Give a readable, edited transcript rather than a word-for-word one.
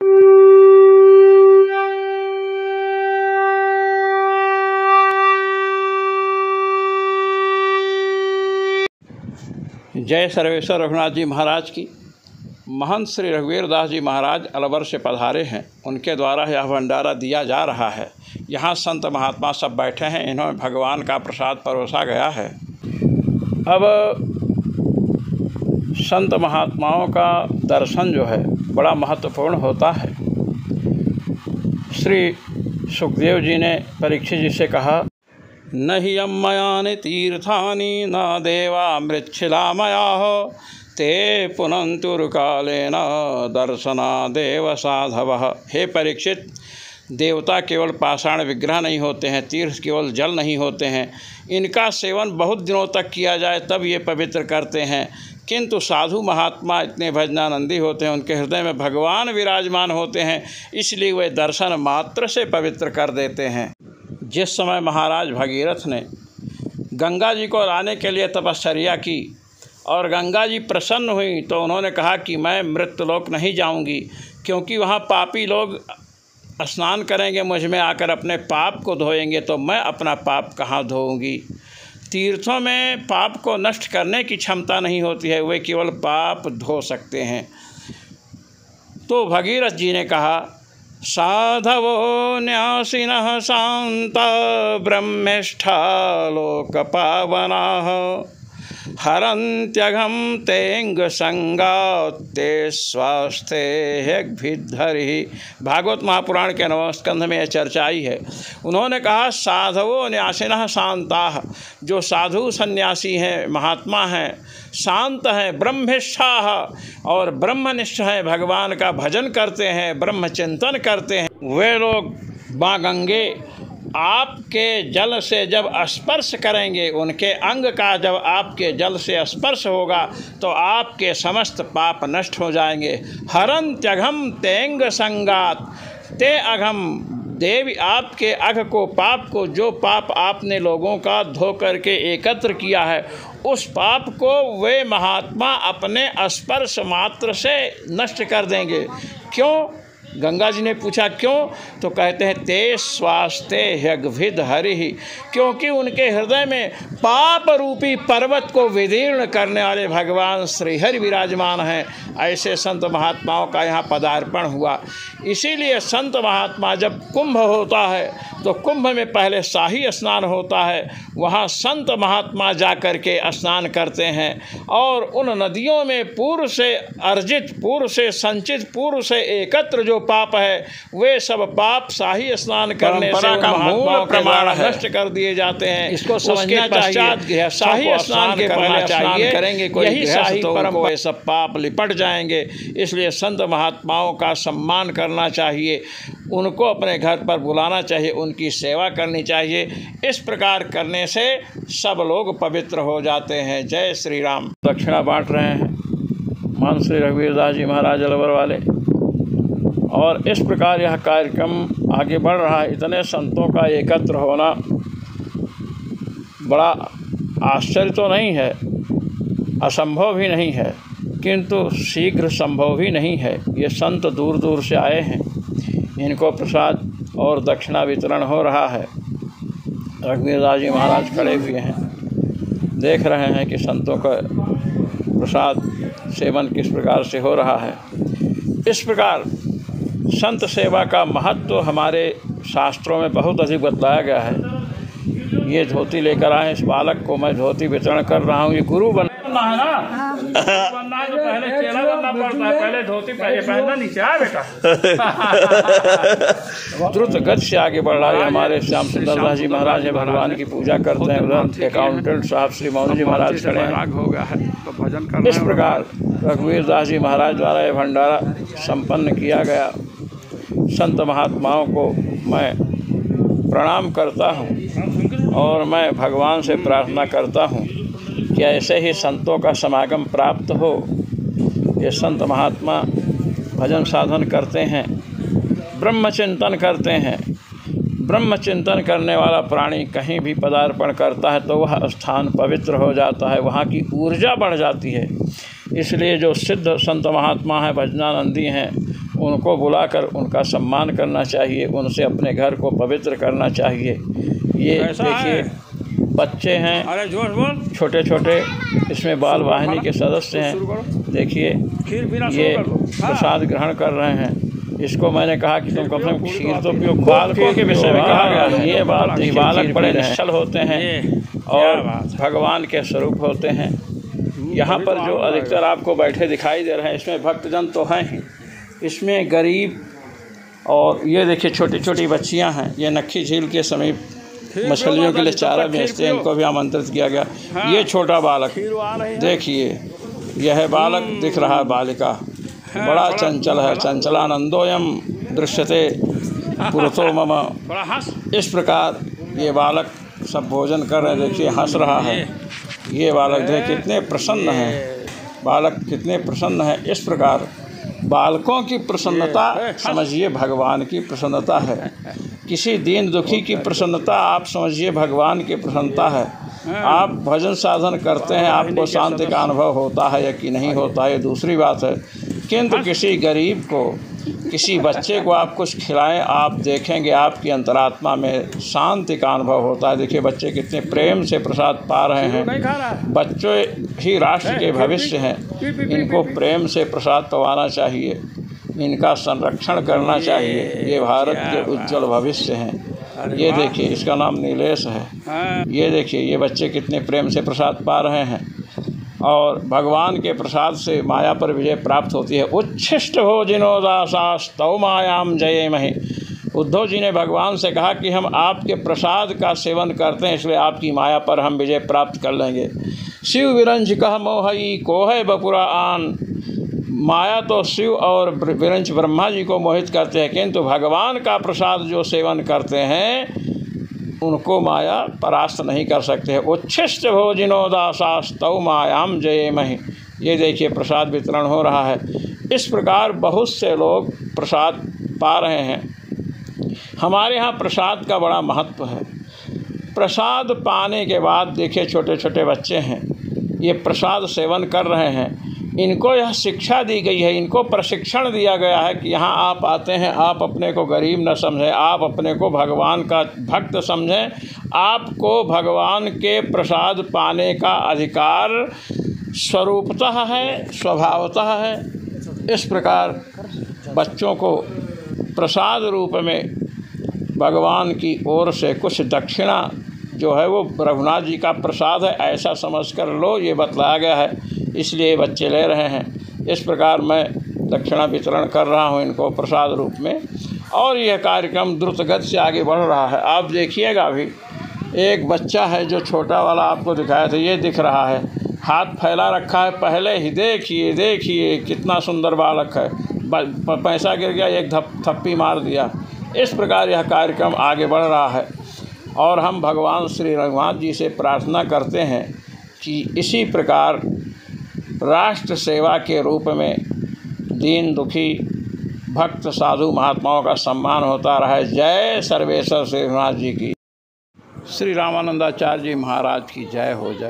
जय सर्वेश्वर रघुनाथ जी महाराज की। महंत श्री रघुवीर दास जी महाराज अलवर से पधारे हैं, उनके द्वारा यह भंडारा दिया जा रहा है। यहाँ संत महात्मा सब बैठे हैं, इन्होंने भगवान का प्रसाद परोसा गया है। अब संत महात्माओं का दर्शन जो है बड़ा महत्वपूर्ण होता है। श्री सुखदेव जी ने परीक्षित जी से कहा, न हि यम्मयानि तीर्थानि न देवा मृच्छिलामयाः ते पुनन्तुर्कालेन दर्शनादेव साधवः। हे परीक्षित, देवता केवल पाषाण विग्रह नहीं होते हैं, तीर्थ केवल जल नहीं होते हैं। इनका सेवन बहुत दिनों तक किया जाए तब ये पवित्र करते हैं, किंतु साधु महात्मा इतने भजनानंदी होते हैं, उनके हृदय में भगवान विराजमान होते हैं, इसलिए वे दर्शन मात्र से पवित्र कर देते हैं। जिस समय महाराज भगीरथ ने गंगा जी को लाने के लिए तपश्चर्या की और गंगा जी प्रसन्न हुई तो उन्होंने कहा कि मैं मृत्युलोक नहीं जाऊंगी, क्योंकि वहाँ पापी लोग स्नान करेंगे, मुझ में आकर अपने पाप को धोएंगे, तो मैं अपना पाप कहाँ धोऊंगी। तीर्थों में पाप को नष्ट करने की क्षमता नहीं होती है, वे केवल पाप धो सकते हैं। तो भगीरथ जी ने कहा, साधवो न्यासिनः शान्ता ब्रह्मेष्ठा लोकपावनाः हरन्त्यघं तेङ्गसंगात् ते स्वास्थ्येऽभिद्धरिः। भागवत महापुराण के 9वें स्कंध में यह चर्चा आई है। उन्होंने कहा, साधवो न्यासिनः शान्ताः, जो साधु सन्यासी हैं, महात्मा हैं, शांत हैं, ब्रह्मेष्ठाः और ब्रह्मनिष्ठ हैं, भगवान का भजन करते हैं, ब्रह्म चिंतन करते हैं, वे लोग माँ गंगे आपके जल से जब स्पर्श करेंगे, उनके अंग का जब आपके जल से स्पर्श होगा तो आपके समस्त पाप नष्ट हो जाएंगे। हरन्त्यघं तेंग संगात ते अघम, देवी आपके अघ को, पाप को, जो पाप आपने लोगों का धो करके एकत्र किया है, उस पाप को वे महात्मा अपने स्पर्श मात्र से नष्ट कर देंगे। क्यों? गंगा जी ने पूछा क्यों? तो कहते हैं, ते स्वास्ते ह्यगभिद हरिः, क्योंकि उनके हृदय में पाप रूपी पर्वत को विदीर्ण करने वाले भगवान श्रीहरि विराजमान हैं। ऐसे संत महात्माओं का यहाँ पदार्पण हुआ। इसीलिए संत महात्मा जब कुंभ होता है तो कुंभ में पहले शाही स्नान होता है, वहाँ संत महात्मा जा कर के स्नान करते हैं और उन नदियों में पूर्व से अर्जित, पूर्व से संचित, पूर्व से एकत्र जो पाप है, वे सब पाप शाही स्नान करने से का मूल प्रमाण नष्ट कर दिए जाते हैं। इसको समझना चाहिए। शाही स्नान के पहले स्नान करेंगे कोई, यही शाही परम, वे सब पाप लिपट जाएंगे। इसलिए संत महात्माओं का सम्मान करना चाहिए, उनको अपने घर पर बुलाना चाहिए, उनकी सेवा करनी चाहिए। इस प्रकार करने से सब लोग पवित्र हो जाते हैं। जय श्री राम। दक्षिणा बांट रहे हैं महंत श्री रघुवीर दास जी महाराज अलवर वाले, और इस प्रकार यह कार्यक्रम आगे बढ़ रहा है। इतने संतों का एकत्र होना बड़ा आश्चर्य तो नहीं है, असंभव भी नहीं है, किंतु शीघ्र संभव भी नहीं है। ये संत दूर दूर से आए हैं, इनको प्रसाद और दक्षिणा वितरण हो रहा है। रघुवीर दास जी महाराज खड़े हुए हैं, देख रहे हैं कि संतों का प्रसाद सेवन किस प्रकार से हो रहा है। इस प्रकार संत सेवा का महत्व हमारे शास्त्रों में बहुत अधिक बतलाया गया है। ये धोती लेकर आए, इस बालक को मैं धोती वितरण कर रहा हूँ। ये गुरु बनना है ना, बनना है तो पहले चेला बनना पड़ता है, पहले धोती पहनना नीचे आ बेटा। द्रुत गति से आगे बढ़ रहा है। हमारे श्याम सुंदर दास जी महाराज है, भगवान की पूजा करते हैं। उधर अकाउंटेंट साहब श्री मौनी जी महाराज खड़े हैं। हो गया है तो भजन करना। इस प्रकार रघुवीर दास जी महाराज द्वारा यह भंडारा संपन्न किया गया। संत महात्माओं को मैं प्रणाम करता हूँ और मैं भगवान से प्रार्थना करता हूँ कि ऐसे ही संतों का समागम प्राप्त हो। ये संत महात्मा भजन साधन करते हैं, ब्रह्म चिंतन करते हैं। ब्रह्म चिंतन करने वाला प्राणी कहीं भी पदार्पण करता है तो वह स्थान पवित्र हो जाता है, वहाँ की ऊर्जा बढ़ जाती है। इसलिए जो सिद्ध संत महात्मा हैं, भजनानंदी हैं, उनको बुलाकर उनका सम्मान करना चाहिए, उनसे अपने घर को पवित्र करना चाहिए। ये देखिए बच्चे हैं, अरे जोश बोल, छोटे छोटे, इसमें बाल वाहिनी के सदस्य हैं। देखिए ये प्रसाद ग्रहण कर रहे हैं। इसको मैंने कहा कि तुम कम से कम खीर तो पियो। बालकों के विषय में कहा गया है ये बात, बालक बड़े निश्चल होते हैं और भगवान के स्वरूप होते हैं। यहाँ पर जो अधिकतर आपको बैठे दिखाई दे रहे हैं, इसमें भक्तजन तो हैं ही, इसमें गरीब, और ये देखिए छोटी छोटी बच्चियाँ हैं। ये नक्खी झील के समीप मछलियों के लिए चारा बेचते हैं, इनको भी आमंत्रित किया गया। ये छोटा बालक देखिए, यह बालक दिख रहा है, बालिका बड़ा चंचल है। चंचलानंदोयम दृश्यते पुरतो मम। इस प्रकार ये बालक सब भोजन कर रहे हैं। देखिए हंस रहा है ये बालक, देखिए कितने प्रसन्न हैं, बालक कितने प्रसन्न है। इस प्रकार बालकों की प्रसन्नता समझिए भगवान की प्रसन्नता है। किसी दीन दुखी की प्रसन्नता आप समझिए भगवान की प्रसन्नता है। आप भजन साधन करते हैं, आपको शांति का अनुभव होता है या कि नहीं होता है, ये दूसरी बात है। किंतु किसी गरीब को, किसी बच्चे को आप कुछ खिलाएं, आप देखेंगे आपकी अंतरात्मा में शांति का अनुभव होता है। देखिए बच्चे कितने प्रेम से प्रसाद पा रहे हैं। बच्चे ही राष्ट्र के भविष्य हैं, इनको प्रेम से प्रसाद पवाना चाहिए, इनका संरक्षण करना चाहिए। ये भारत के उज्जवल भविष्य हैं। ये देखिए इसका नाम नीलेश है। ये देखिए ये बच्चे कितने प्रेम से प्रसाद पा रहे हैं और भगवान के प्रसाद से माया पर विजय प्राप्त होती है। उच्छिष्ट हो जिनोदासास्तौ मायाम जयेमहि। उद्धव जी ने भगवान से कहा कि हम आपके प्रसाद का सेवन करते हैं, इसलिए आपकी माया पर हम विजय प्राप्त कर लेंगे। शिव विरंज कह मोहई कोह बपुरा आन। माया तो शिव और विरंज ब्रह्मा जी को मोहित करते हैं, किंतु भगवान का प्रसाद जो सेवन करते हैं उनको माया परास्त नहीं कर सकते हैं। उच्छिष्ट भोजिनो दासास्तौ मायाम जयेमहि। ये देखिए प्रसाद वितरण हो रहा है। इस प्रकार बहुत से लोग प्रसाद पा रहे हैं। हमारे यहाँ प्रसाद का बड़ा महत्व है। प्रसाद पाने के बाद देखिए छोटे छोटे बच्चे हैं, ये प्रसाद सेवन कर रहे हैं। इनको यह शिक्षा दी गई है, इनको प्रशिक्षण दिया गया है कि यहाँ आप आते हैं, आप अपने को गरीब न समझें, आप अपने को भगवान का भक्त समझें, आपको भगवान के प्रसाद पाने का अधिकार स्वरूपतः है, स्वभावतः है। इस प्रकार बच्चों को प्रसाद रूप में भगवान की ओर से कुछ दक्षिणा जो है वो रघुनाथ जी का प्रसाद है ऐसा समझकर लो, ये बतलाया गया है, इसलिए बच्चे ले रहे हैं। इस प्रकार मैं दक्षिणा वितरण कर रहा हूँ इनको प्रसाद रूप में, और यह कार्यक्रम द्रुत गति से आगे बढ़ रहा है। आप देखिएगा अभी एक बच्चा है जो छोटा वाला आपको दिखाया था, ये दिख रहा है, हाथ फैला रखा है पहले ही। देखिए देखिए कितना सुंदर बालक है, पैसा गिर गया, एक थप्पी मार दिया। इस प्रकार यह कार्यक्रम आगे बढ़ रहा है और हम भगवान श्री रघुनाथ जी से प्रार्थना करते हैं कि इसी प्रकार राष्ट्र सेवा के रूप में दीन दुखी भक्त साधु महात्माओं का सम्मान होता रहे। जय सर्वेश्वर श्री रघुनाथ जी की, श्री रामानंदाचार्य जी महाराज की जय हो। जय।